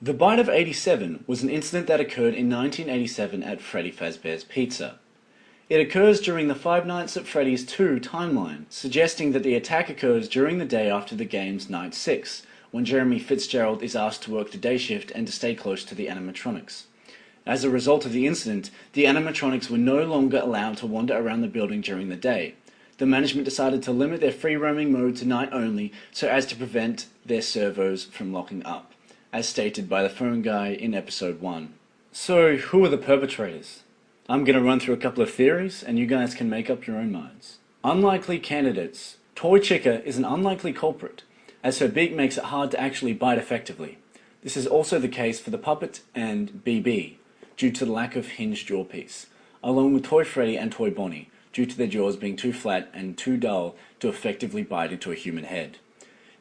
The Bite of '87 was an incident that occurred in 1987 at Freddy Fazbear's Pizza. It occurs during the Five Nights at Freddy's 2 timeline, suggesting that the attack occurs during the day after the game's Night 6, when Jeremy Fitzgerald is asked to work the day shift and to stay close to the animatronics. As a result of the incident, the animatronics were no longer allowed to wander around the building during the day. The management decided to limit their free-roaming mode to night only so as to prevent their servos from locking up, as stated by the phone guy in episode 1. So, who are the perpetrators? I'm going to run through a couple of theories, and you guys can make up your own minds. Unlikely candidates. Toy Chica is an unlikely culprit, as her beak makes it hard to actually bite effectively. This is also the case for the Puppet and BB, due to the lack of hinged jaw piece, along with Toy Freddy and Toy Bonnie, due to their jaws being too flat and too dull to effectively bite into a human head.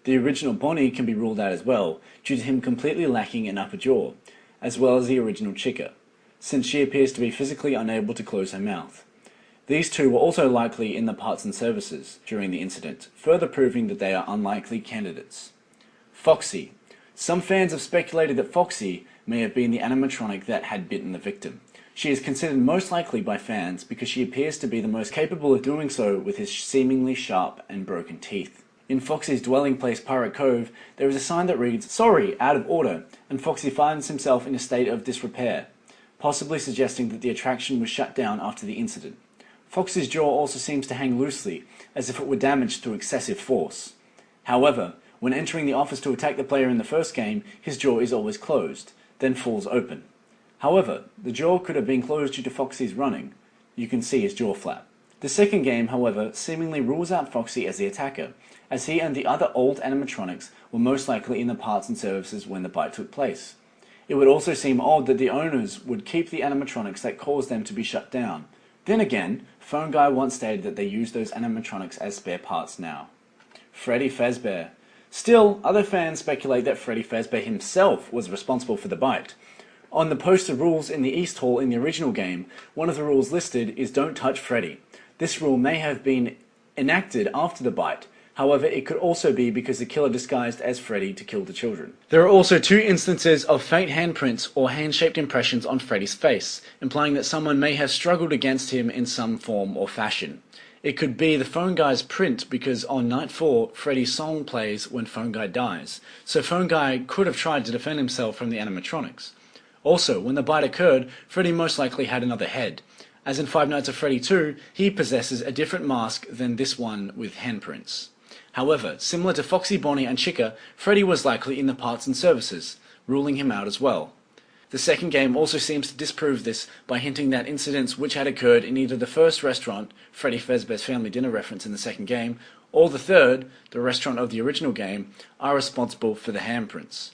The original Bonnie can be ruled out as well, due to him completely lacking an upper jaw, as well as the original Chica, since she appears to be physically unable to close her mouth. These two were also likely in the parts and services during the incident, further proving that they are unlikely candidates. Foxy. Some fans have speculated that Foxy may have been the animatronic that had bitten the victim. She is considered most likely by fans because she appears to be the most capable of doing so with his seemingly sharp and broken teeth. In Foxy's dwelling place Pirate Cove, there is a sign that reads, "Sorry, out of order," and Foxy finds himself in a state of disrepair, possibly suggesting that the attraction was shut down after the incident. Foxy's jaw also seems to hang loosely, as if it were damaged through excessive force. However, when entering the office to attack the player in the first game, his jaw is always closed, then falls open. However, the jaw could have been closed due to Foxy's running. You can see his jaw flap. The second game, however, seemingly rules out Foxy as the attacker, as he and the other old animatronics were most likely in the parts and services when the bite took place. It would also seem odd that the owners would keep the animatronics that caused them to be shut down. Then again, Phone Guy once stated that they use those animatronics as spare parts now. Freddy Fazbear. Still, other fans speculate that Freddy Fazbear himself was responsible for the bite. On the poster rules in the East Hall in the original game, one of the rules listed is "Don't touch Freddy." This rule may have been enacted after the bite. However, it could also be because the killer disguised as Freddy to kill the children. There are also 2 instances of faint handprints or hand-shaped impressions on Freddy's face, implying that someone may have struggled against him in some form or fashion. It could be the Phone Guy's print because on Night 4, Freddy's song plays when Phone Guy dies, so Phone Guy could have tried to defend himself from the animatronics. Also, when the bite occurred, Freddy most likely had another head. As in Five Nights at Freddy 2, he possesses a different mask than this one with handprints. However, similar to Foxy, Bonnie and Chica, Freddy was likely in the parts and services, ruling him out as well. The second game also seems to disprove this by hinting that incidents which had occurred in either the first restaurant, Freddy Fazbear's Family Dinner reference in the second game, or the third, the restaurant of the original game, are responsible for the handprints.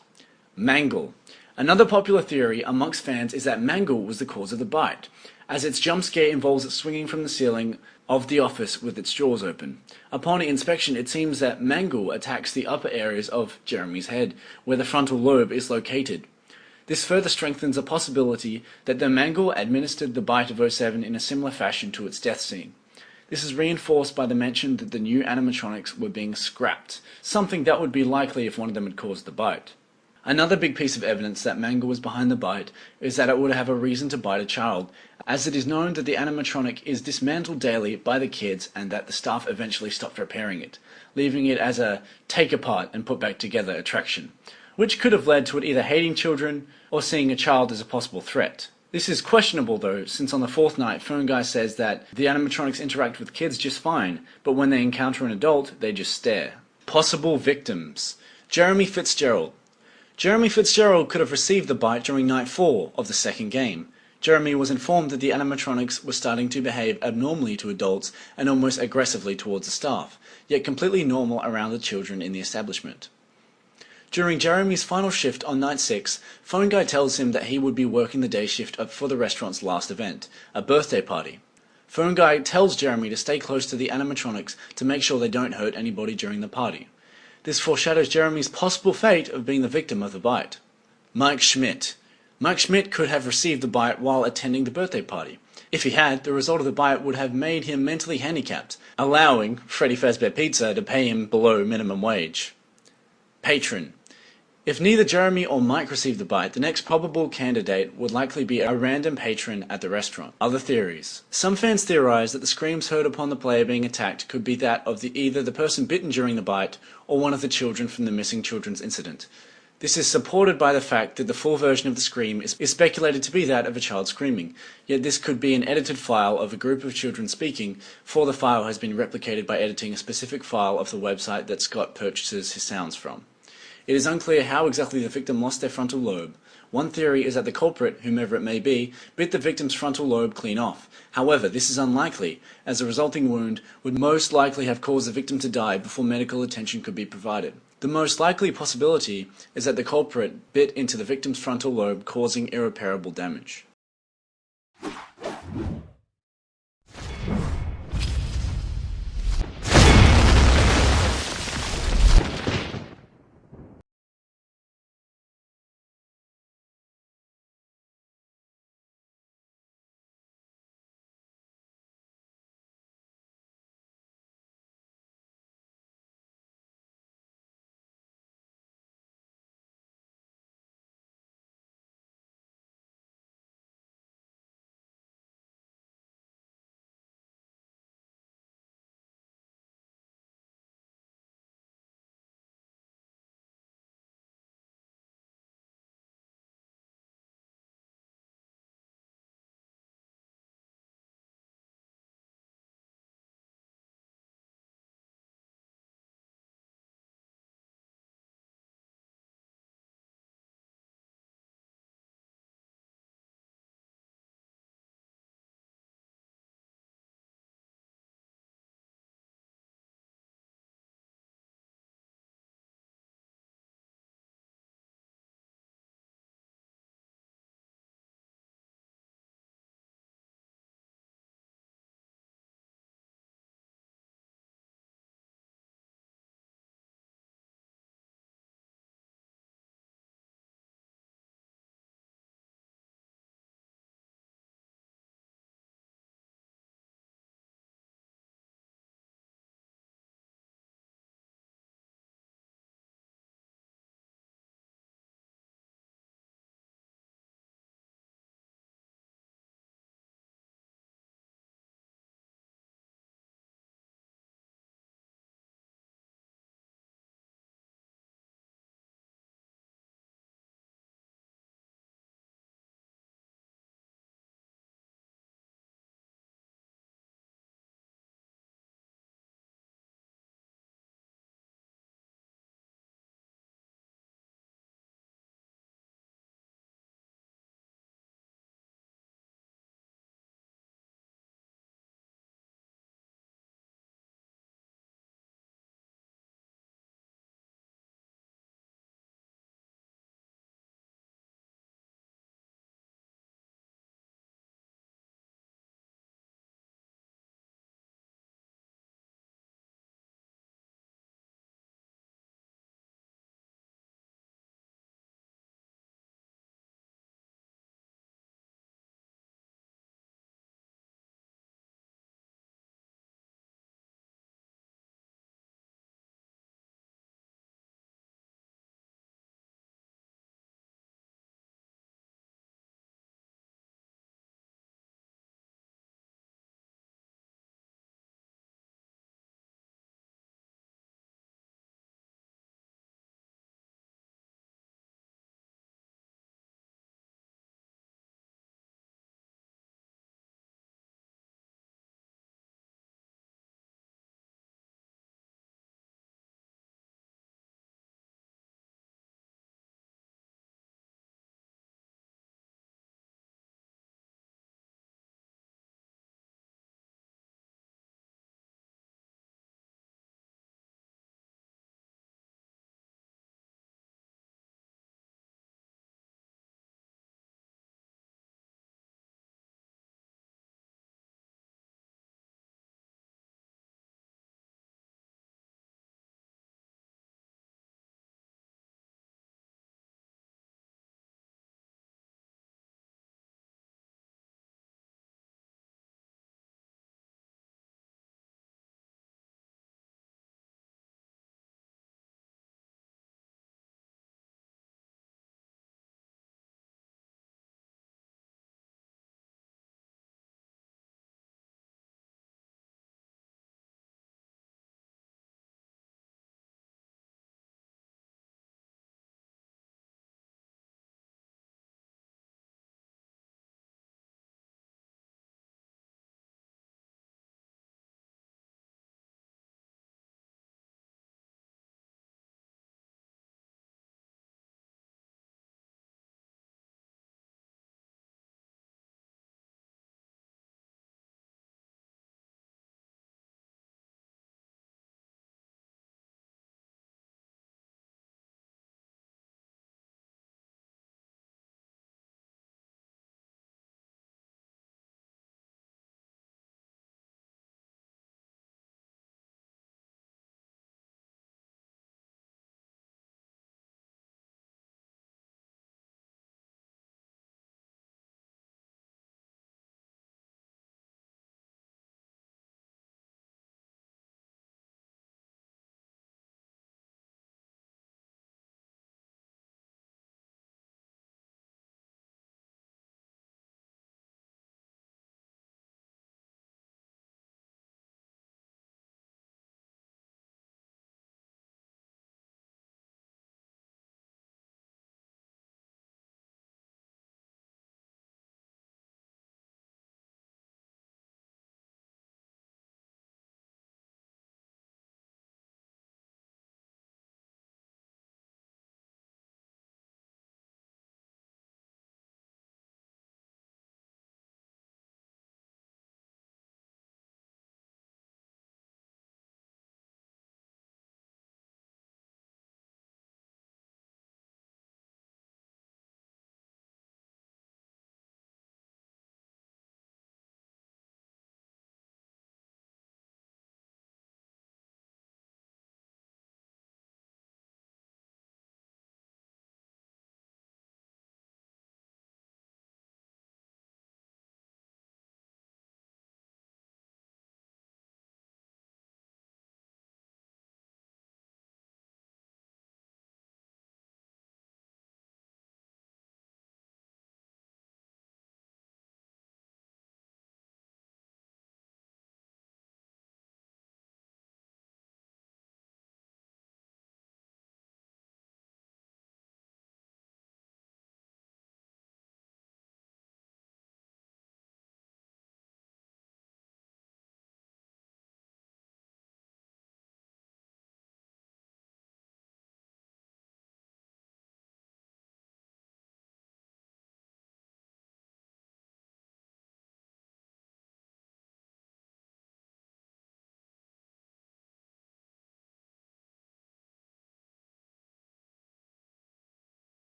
Mangle. Another popular theory amongst fans is that Mangle was the cause of the bite, as its jump scare involves it swinging from the ceiling of the office with its jaws open. Upon inspection, it seems that Mangle attacks the upper areas of Jeremy's head, where the frontal lobe is located. This further strengthens the possibility that the Mangle administered the bite of '07 in a similar fashion to its death scene. This is reinforced by the mention that the new animatronics were being scrapped, something that would be likely if one of them had caused the bite. Another big piece of evidence that Mangle was behind the bite is that it would have a reason to bite a child, as it is known that the animatronic is dismantled daily by the kids and that the staff eventually stopped repairing it, leaving it as a take apart and put back together attraction, which could have led to it either hating children or seeing a child as a possible threat. This is questionable though, since on the 4th night, Phone Guy says that the animatronics interact with kids just fine, but when they encounter an adult, they just stare. Possible victims. Jeremy Fitzgerald. Jeremy Fitzgerald could have received the bite during Night 4 of the second game. Jeremy was informed that the animatronics were starting to behave abnormally to adults and almost aggressively towards the staff, yet completely normal around the children in the establishment. During Jeremy's final shift on Night 6, Phone Guy tells him that he would be working the day shift for the restaurant's last event, a birthday party. Phone Guy tells Jeremy to stay close to the animatronics to make sure they don't hurt anybody during the party. This foreshadows Jeremy's possible fate of being the victim of the bite. Mike Schmidt. Mike Schmidt could have received the bite while attending the birthday party. If he had, the result of the bite would have made him mentally handicapped, allowing Freddy Fazbear Pizza to pay him below minimum wage. Patron. If neither Jeremy or Mike received the bite, the next probable candidate would likely be a random patron at the restaurant. Other theories. Some fans theorize that the screams heard upon the player being attacked could be that of either the person bitten during the bite or one of the children from the missing children's incident. This is supported by the fact that the full version of the scream is speculated to be that of a child screaming, yet this could be an edited file of a group of children speaking, for the file has been replicated by editing a specific file of the website that Scott purchases his sounds from. It is unclear how exactly the victim lost their frontal lobe. One theory is that the culprit, whomever it may be, bit the victim's frontal lobe clean off. However, this is unlikely, as the resulting wound would most likely have caused the victim to die before medical attention could be provided. The most likely possibility is that the culprit bit into the victim's frontal lobe, causing irreparable damage.